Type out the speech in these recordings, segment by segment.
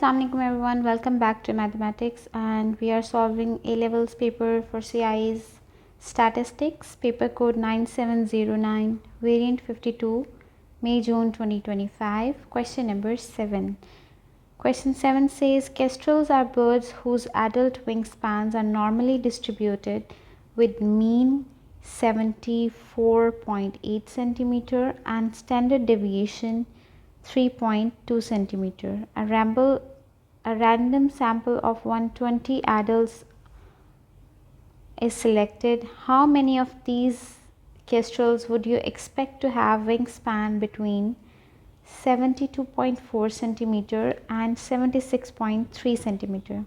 Assalamu alaikum everyone, welcome back to mathematics, and we are solving A levels paper for Cie's statistics, paper code 9709, variant 52, May June 2025. Question number 7. Question 7 says kestrels are birds whose adult wingspans are normally distributed with mean 74.8 centimeter and standard deviation 3.2 centimeter. A random sample of 120 adults is selected. How many of these kestrels would you expect to have wingspan between 72.4 centimeter and 76.3 centimeter?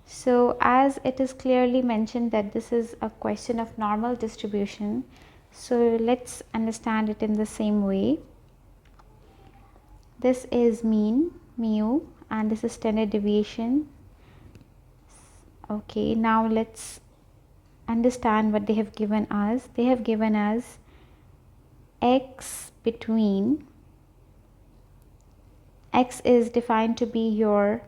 So as it is clearly mentioned that this is a question of normal distribution, so let's understand it in the same way. This is mean, mu, and this is standard deviation. Okay, now let's understand what they have given us. They have given us x between, x is defined to be your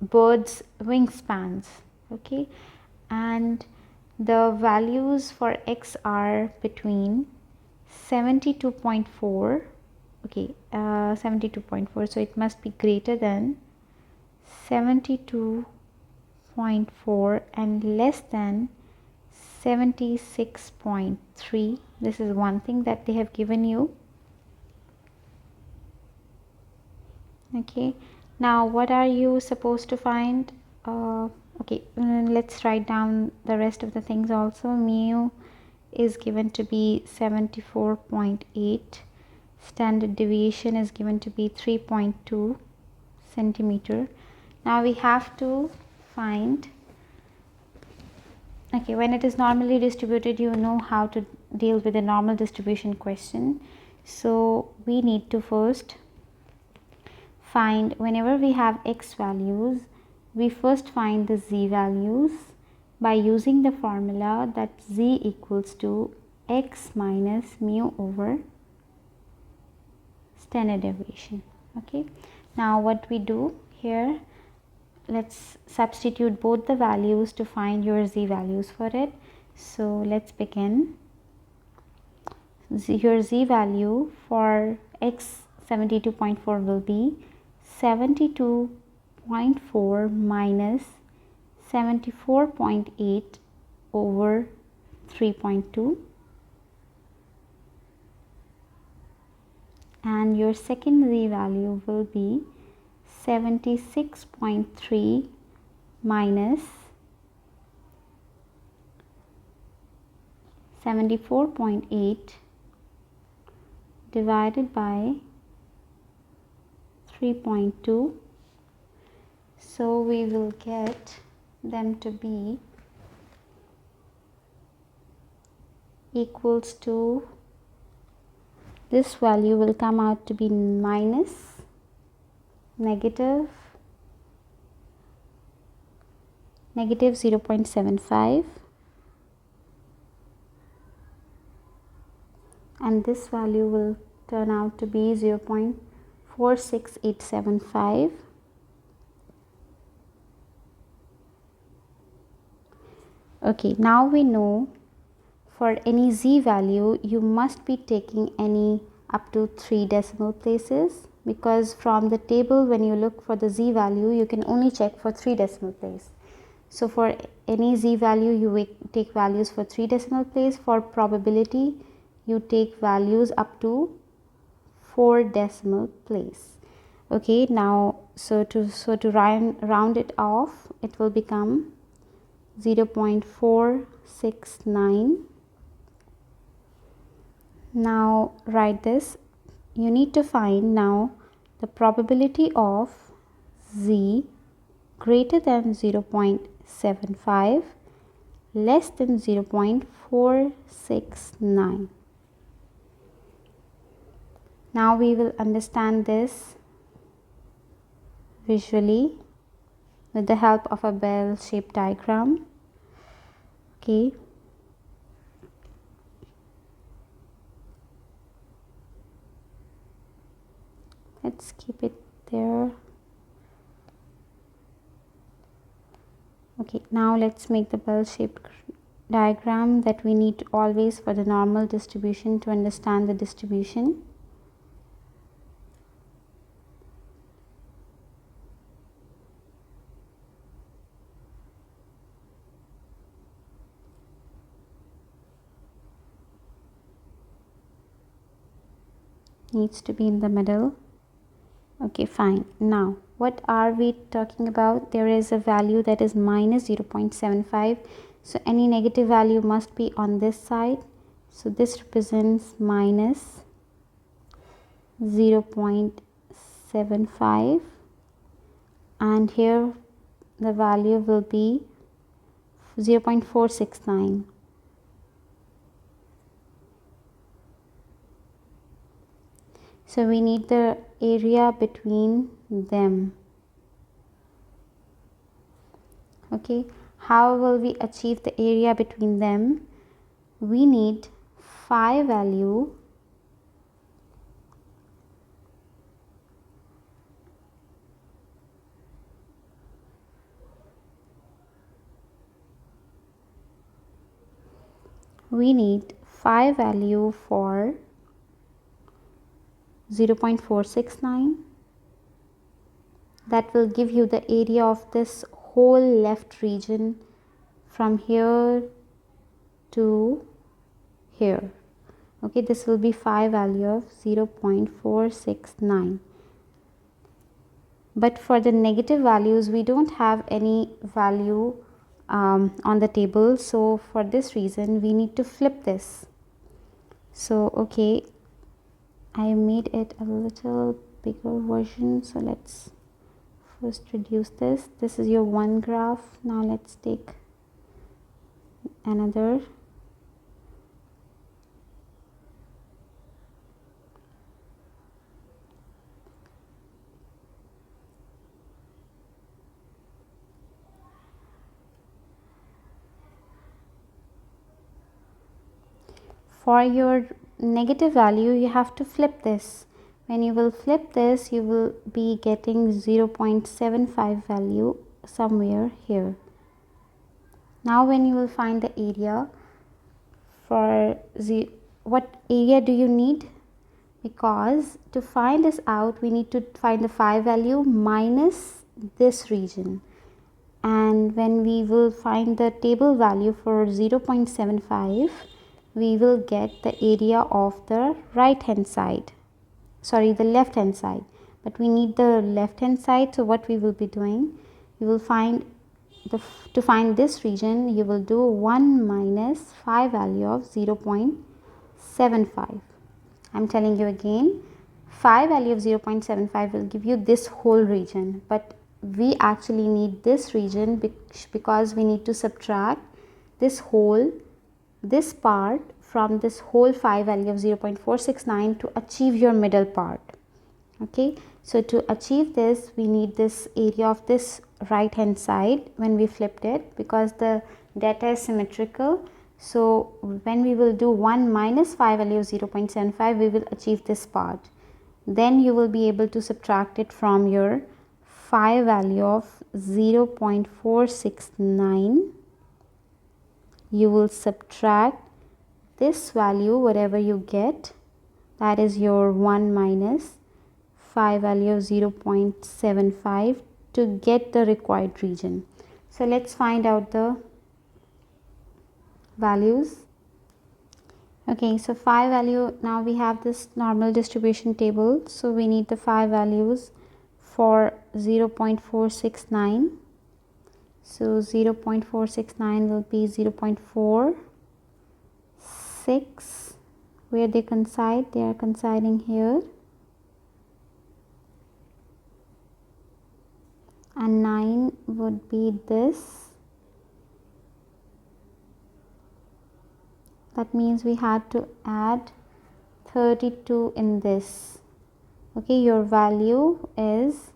bird's wingspans, okay, and the values for x are between 72.4, okay, 72.4, so it must be greater than 72.4 and less than 76.3. This is one thing that they have given you. Okay, now what are you supposed to find? Okay, let's write down the rest of the things also. Mu is given to be 74.8, standard deviation is given to be 3.2 centimeter. Now we have to find, okay, when it is normally distributed, you know how to deal with a normal distribution question. So we need to first find, whenever we have x values, we first find the z values by using the formula that z equals to x minus mu over standard deviation. Okay, now what we do here, let's substitute both the values to find your z values for it. So let's begin. Your z value for x 72.4 will be 72.4 minus 74.8 over 3.2, and your second z value will be 76.3 minus 74.8 divided by 3.2. So we will get them to be equals to, this value will come out to be minus negative 0.75, and this value will turn out to be 0.46875. Okay, now we know for any z value you must be taking any up to 3 decimal places, because from the table when you look for the z value you can only check for 3 decimal place. So for any z value you take values for 3 decimal place. For probability you take values up to 4 decimal place. Okay, now so to round it off, it will become 0.469. Now write this. You need to find now the probability of z greater than 0.75, less than 0.469. Now we will understand this visually with the help of a bell-shaped diagram. Okay, let's keep it there. Okay, now let's make the bell-shaped diagram that we need always for the normal distribution to understand the distribution. Needs to be in the middle. Okay, fine. Now what are we talking about? There is a value that is minus 0.75, so any negative value must be on this side. So this represents minus 0.75, and here the value will be 0.469. So we need the area between them. Okay, how will we achieve the area between them? We need phi value for 0.469. that will give you the area of this whole left region from here to here. Okay, this will be phi value of 0.469. But for the negative values, we don't have any value on the table, so for this reason we need to flip this. So okay, I made it a little bigger version, so let's first reduce this. This is your one graph. Now let's take another. For your negative value, you have to flip this. When you will flip this, you will be getting 0.75 value somewhere here. Now when you will find the area for what area do you need? Because to find this out, we need to find the phi value minus this region. And when we will find the table value for 0.75, we will get the area of the right hand side, sorry, the left hand side, but we need the left hand side. So what we will be doing, you will find to find this region, you will do 1 minus phi value of 0.75. I'm telling you again, phi value of 0.75 will give you this whole region, but we actually need this region because we need to subtract this part from this whole phi value of 0.469 to achieve your middle part. Okay, so to achieve this, we need this area of this right hand side when we flipped it, because the data is symmetrical. So when we will do 1 minus phi value of 0.75, we will achieve this part. Then you will be able to subtract it from your phi value of 0.469. You will subtract this value, whatever you get, that is your 1 minus phi value of 0.75 to get the required region. So let's find out the values. Okay, so phi value, now we have this normal distribution table, so we need the phi values for 0.469. So 0.469 will be 0.46. Where they coincide? They are coinciding here. And 9 would be this. That means we had to add 32 in this. Okay, your value is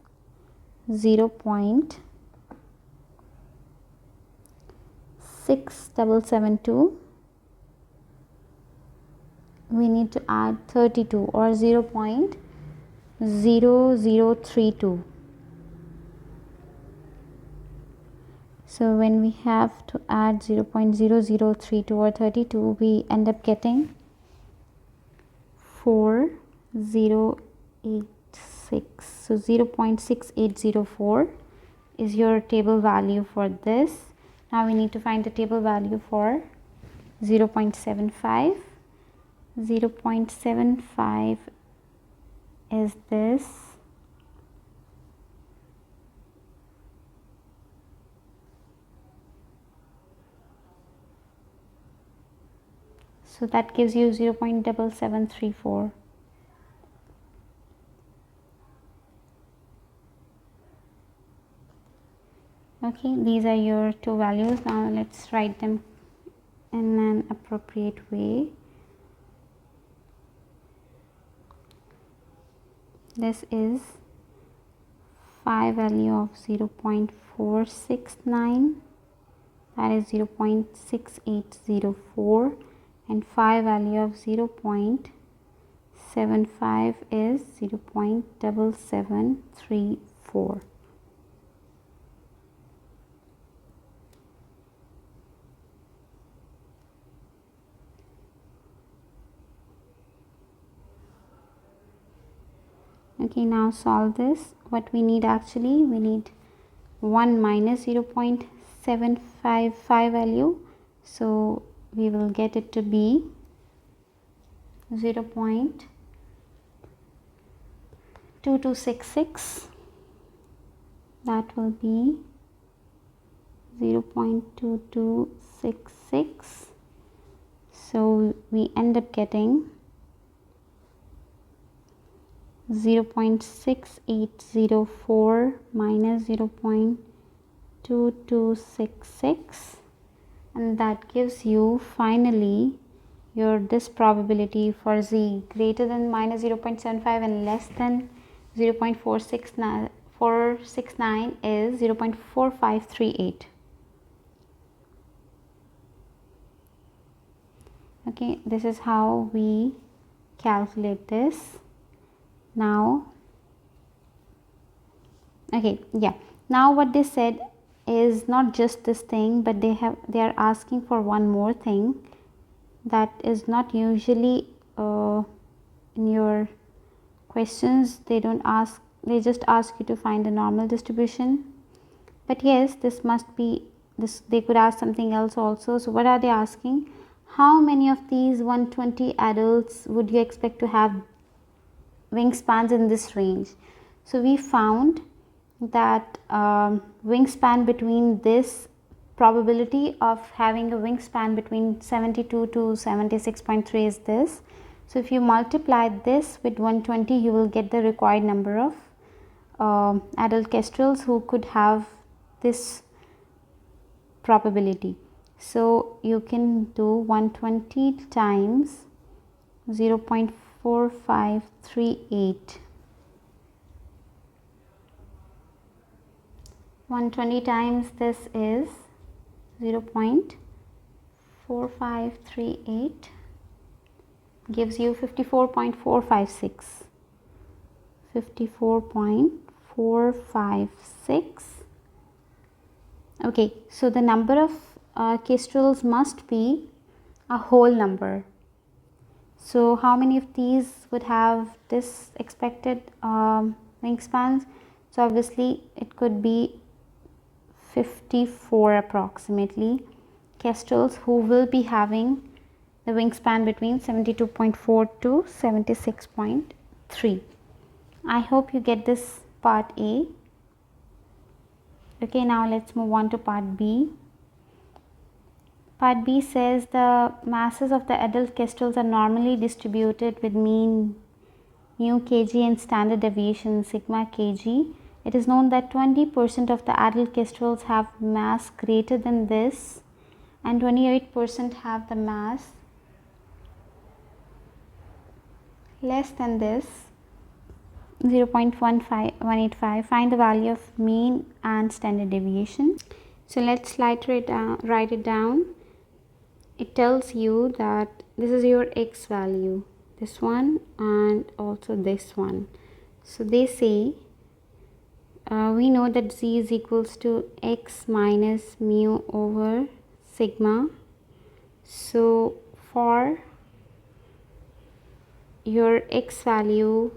0.6772. We need to add 32 or 0. 0032. So when we have to add 0.0032 or 32, we end up getting 4086. So 0.6804 is your table value for this. Now we need to find the table value for 0.75. 0.75 is this. So that gives you 0.7734. Okay, these are your two values. Now let's write them in an appropriate way. This is phi value of 0.469, that is 0.6804, and phi value of 0.75 is 0.7734. Okay, now solve this. What we need actually, we need 1 minus 0.755 value. So we will get it to be 0.2266. That will be 0.2266. So we end up getting 0.6804 minus 0.2266, and that gives you finally your this probability for z greater than minus 0.75 and less than 0.469 is 0.4538. Okay, this is how we calculate this. Now, okay, yeah, now what they said is not just this thing, but they are asking for one more thing that is not usually in your questions. They don't ask, they just ask you to find the normal distribution. But yes, this must be this, they could ask something else also. So what are they asking? How many of these 120 adults would you expect to have wingspans in this range? So we found that wingspan between this probability of having a wingspan between 72 to 76.3 is this. So if you multiply this with 120, you will get the required number of adult kestrels who could have this probability. So you can do 120 times 0.4538. 120 times this is 0.4538 gives you 54.456. 54.456. Okay, so the number of kestrels must be a whole number. So how many of these would have this expected wingspans? So obviously it could be 54 approximately kestrels who will be having the wingspan between 72.4 to 76.3. I hope you get this part A. Okay, now let's move on to part B. Part B says the masses of the adult kestrels are normally distributed with mean mu kg and standard deviation sigma kg. It is known that 20% of the adult kestrels have mass greater than this and 28% have the mass less than this, 0.185. Find the value of mean and standard deviation. So let's write it down. It tells you that this is your x value, this one and also this one. So they say we know that z is equals to x minus mu over sigma. So for your x value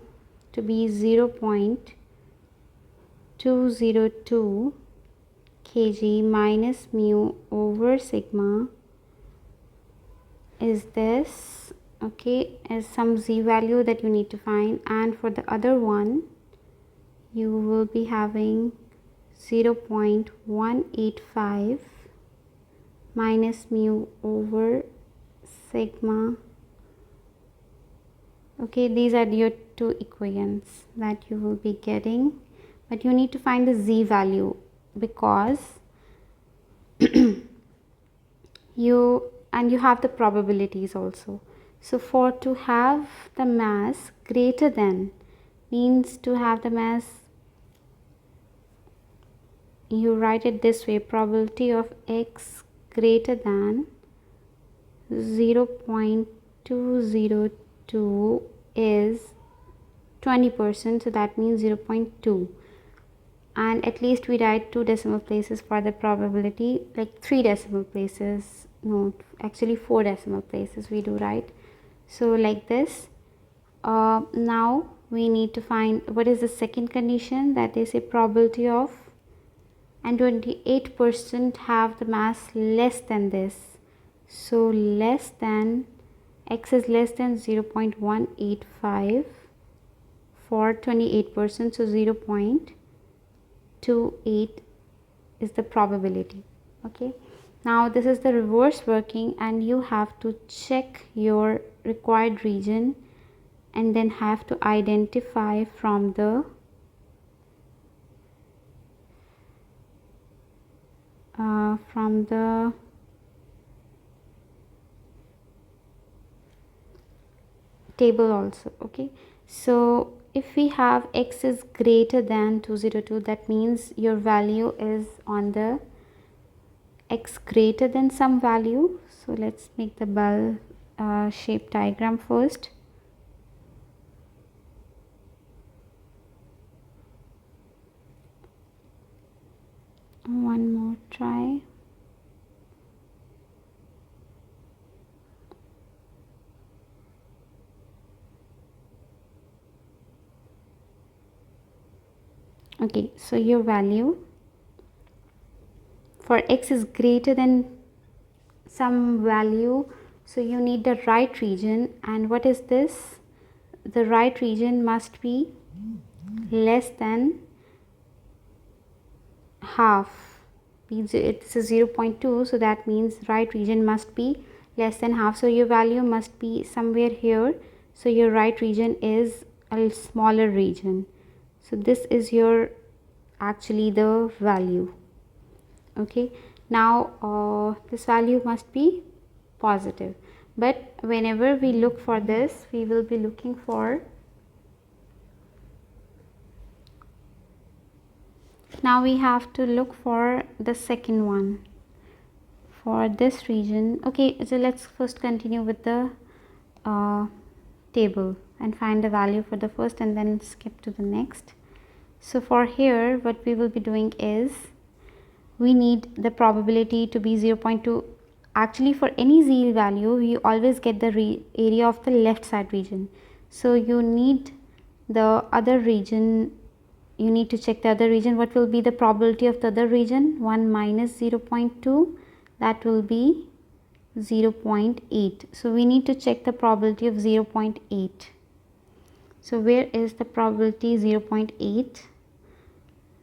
to be 0.202 kg minus mu over sigma is this, okay, as some z value that you need to find. And for the other one you will be having 0.185 minus mu over sigma. Okay, these are your two equations that you will be getting, but you need to find the z value because you have the probabilities also. So for to have the mass greater than means to have the mass, you write it this way: probability of x greater than 0.202 is 20%, so that means 0.2, and at least we write 2 decimal places for the probability, like 3 decimal places, no, actually 4 decimal places we do write. So like this. Now we need to find what is the second condition, that is a probability of, and 28% have the mass less than this. So less than, x is less than 0.185 for 28%, so 0.28 is the probability. Okay, now this is the reverse working, and you have to check your required region and then have to identify from the table also. Okay, so if we have x is greater than 202, that means your value is on the x greater than some value. So let's make the bell shape diagram first. One more try. Okay, so your value for x is greater than some value, so you need the right region. And what is this? The right region must be less than half. It's a 0.2, so that means right region must be less than half. So your value must be somewhere here, so your right region is a smaller region. So this is your actually the value. Okay, now this value must be positive, but whenever we look for this, we will be looking for, now we have to look for the second one for this region. Okay, so let's first continue with the table and find the value for the first and then skip to the next. So for here what we will be doing is we need the probability to be 0.2. Actually for any z value you always get the area of the left side region, so you need the other region, you need to check the other region. What will be the probability of the other region? 1 minus 0.2, that will be 0.8. so we need to check the probability of 0.8. so where is the probability 0.8?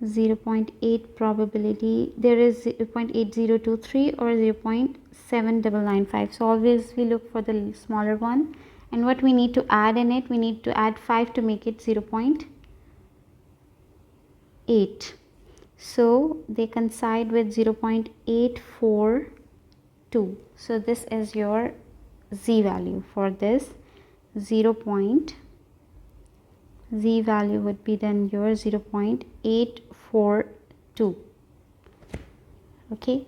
0.8 probability, there is 0.8023 or 0.7995. so always we look for the smaller one. And what we need to add in it, we need to add 5 to make it 0.8. so they coincide with 0.842. so this is your z value for this 0. Z value would be then your 0.842. okay,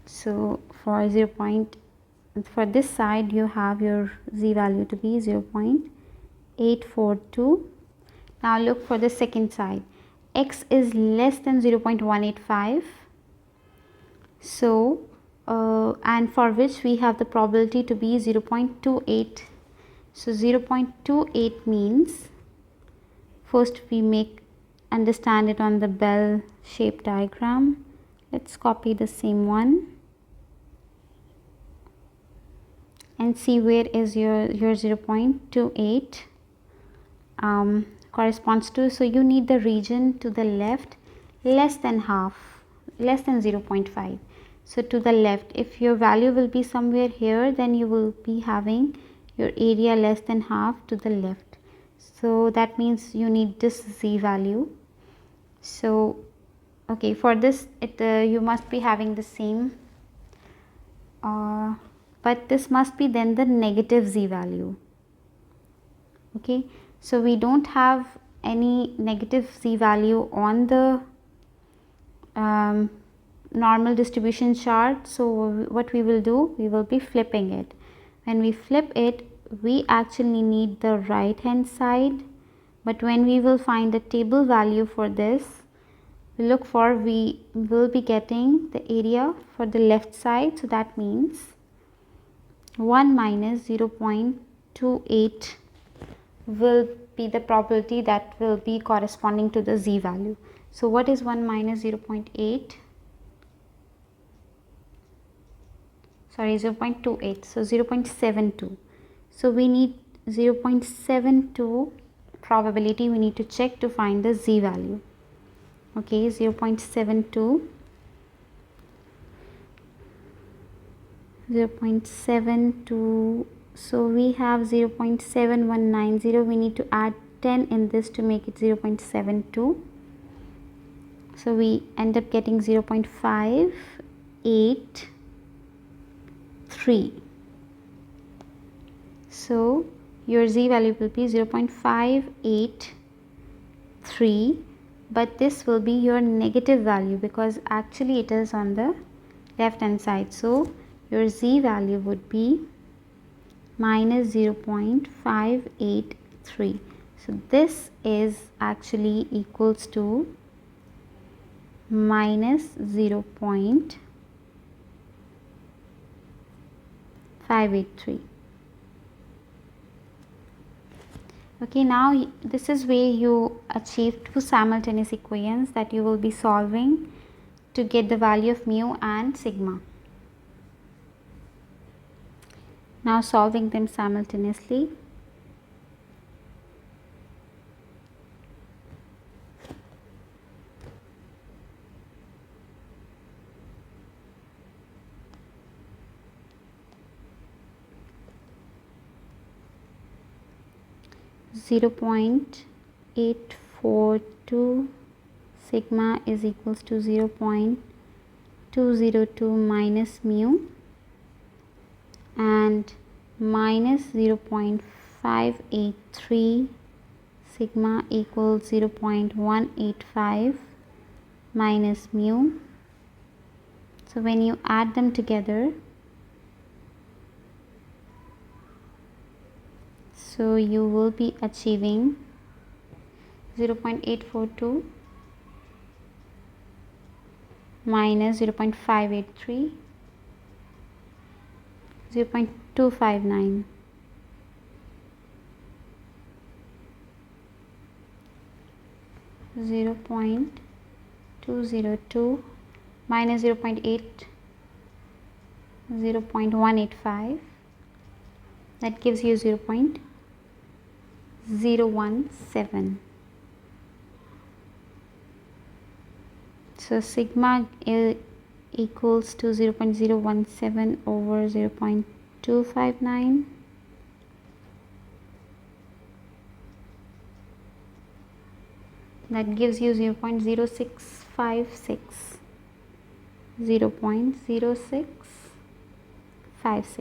so for for this side you have your z value to be 0.842. Now look for the second side. X is less than 0.185. So and for which we have the probability to be 0.28. So 0.28 means, first we understand it on the bell shaped diagram. Let's copy the same one and see where is your 0.28 corresponds to. So you need the region to the left less than half, less than 0.5. So to the left, if your value will be somewhere here, then you will be having your area less than half to the left. So that means you need this z value. So okay, for this you must be having the same, but this must be then the negative z value. Okay, so we don't have any negative z value on the normal distribution chart. So what we will do, we will be flipping it. When we flip it, we actually need the right hand side, but when we will find the table value for this, we will be getting the area for the left side. So that means 1 minus 0.28 will be the probability that will be corresponding to the z value. So what is 1 minus 0.8? Sorry, 0.28. So 0.72. So we need 0.72 probability we need to check to find the z value. Okay, 0.72. 0.72. So we have 0.7190. We need to add 10 in this to make it 0.72. So we end up getting 0.583. So your z value will be 0.583, but this will be your negative value because actually it is on the left hand side. So your z value would be minus 0.583. So this is actually equals to minus 0.583. Okay, now this is where you achieve two simultaneous equations that you will be solving to get the value of mu and sigma. Now solving them simultaneously. Zero 0.842 sigma is equals to 0.202 minus mu, and minus 0.583 sigma equals 0.185 minus mu. So when you add them together, so you will be achieving 0.842 minus 0.583, 0.259. Zero 0.202 minus 0.185, that gives you 0.017. So sigma equals to 0.017 over 0.259. That gives you 0.0656. 0.0656.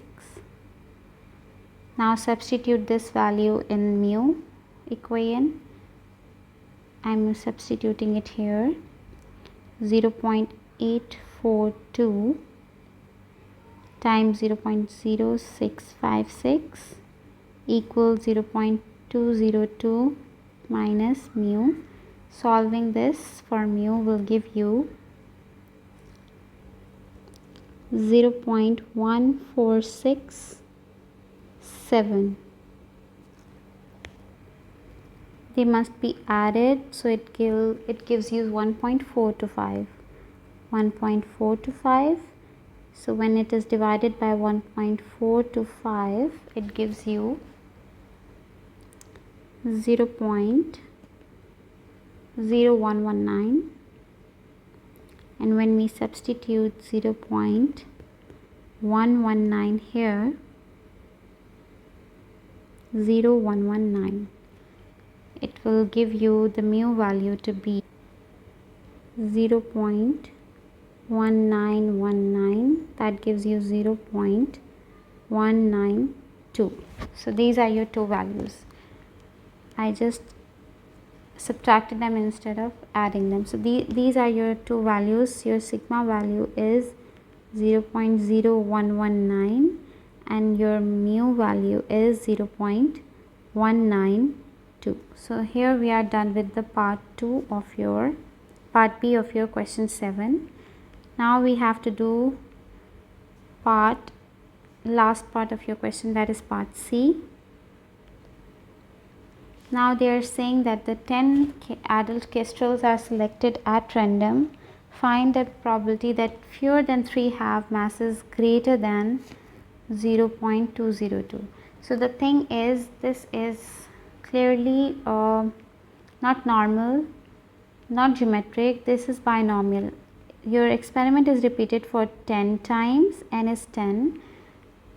Now substitute this value in mu equation. I am substituting it here. 0.842 times 0.0656 equals 0.202 minus mu. Solving this for mu will give you 0.1467. They must be added, so it gives you 1.425. 1.425. So when it is divided by 1.425, it gives you 0.0119, and when we substitute 0.119 here, 0.119, it will give you the mu value to be 0.1919. that gives you 0.192. so these are your two values. I just subtracted them instead of adding them. So these are your two values. Your sigma value is 0.0119 and your mu value is 0.192. So here we are done with the part B of your question 7. Now we have to do last part of your question, that is part C. Now they are saying that the 10 adult kestrels are selected at random. Find the probability that fewer than 3 have masses greater than 0.202. So the thing is, this is clearly not normal, not geometric, this is binomial. Your experiment is repeated for 10 times, n is 10,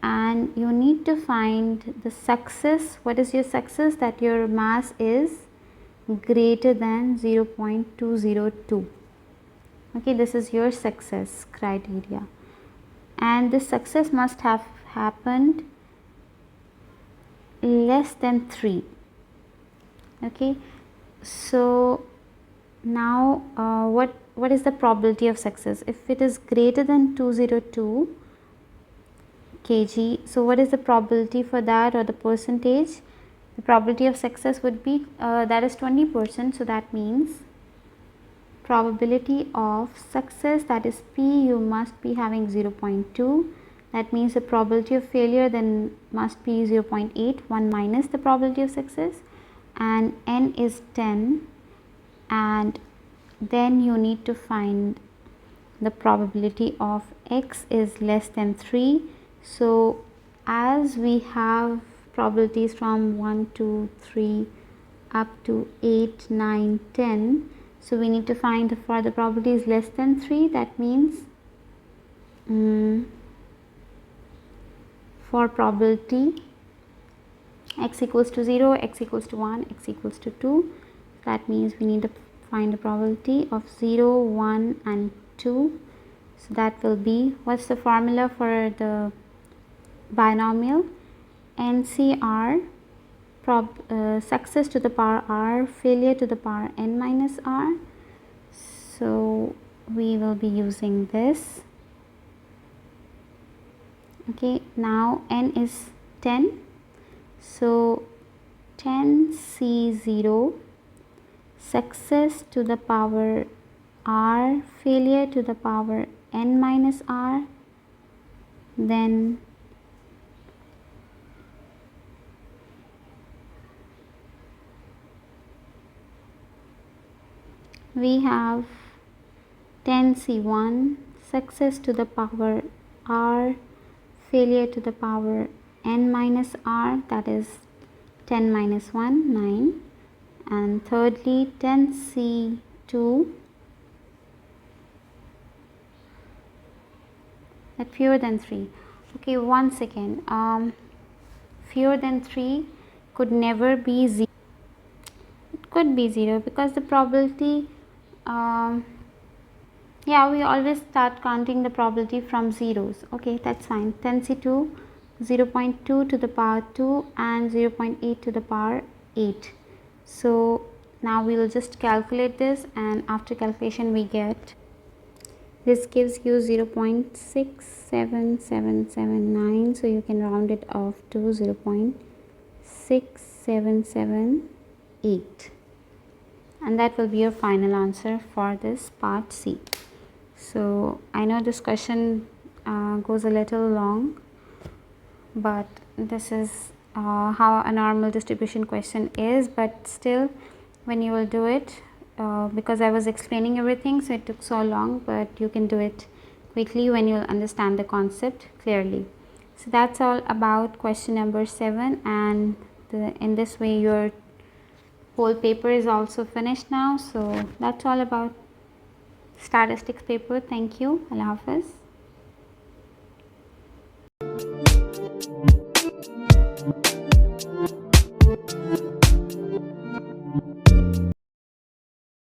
and you need to find the success. What is your success? That your mass is greater than 0.202. okay, this is your success criteria, and this success must have happened less than 3. okay, so now what is the probability of success? If it is greater than 202 kg, so what is the probability for that, or the percentage? The probability of success would be that is 20%. so that means probability of success, that is P, you must be having 0.2. that means the probability of failure then must be 0.8, 1 minus the probability of success, and n is 10, and then you need to find the probability of x is less than 3. So as we have probabilities from 1, 2, 3 up to 8, 9, 10, so we need to find for the probability is less than 3. that means for probability x equals to 0, x equals to 1, x equals to 2, that means we need to find the probability of 0, 1 and 2. So that will be, what's the formula for the binomial? NCR, success to the power r, failure to the power n minus r. So we will be using this. okay, now n is 10, so 10C0, success to the power r, failure to the power n minus r, then we have 10C1, success to the power r, failure to the power n minus r, that is 10 minus 1, 9, and thirdly 10C2, that fewer than 3. okay, once again, fewer than 3 could never be 0. It could be 0 because the probability, yeah, we always start counting the probability from zeros. okay, that's fine. 10C2, 0.2 to the power 2 and 0.8 to the power 8. So now we will just calculate this, and after calculation we get, this gives you 0.67779, so you can round it off to 0.6778. and that will be your final answer for this part C. So I know this question goes a little long, but this is how a normal distribution question is, but still when you will do it, because I was explaining everything so it took so long, but you can do it quickly when you understand the concept clearly. So that's all about question number 7, and in this way your whole paper is also finished now. So that's all about statistics paper. Thank you. Allah Hafiz.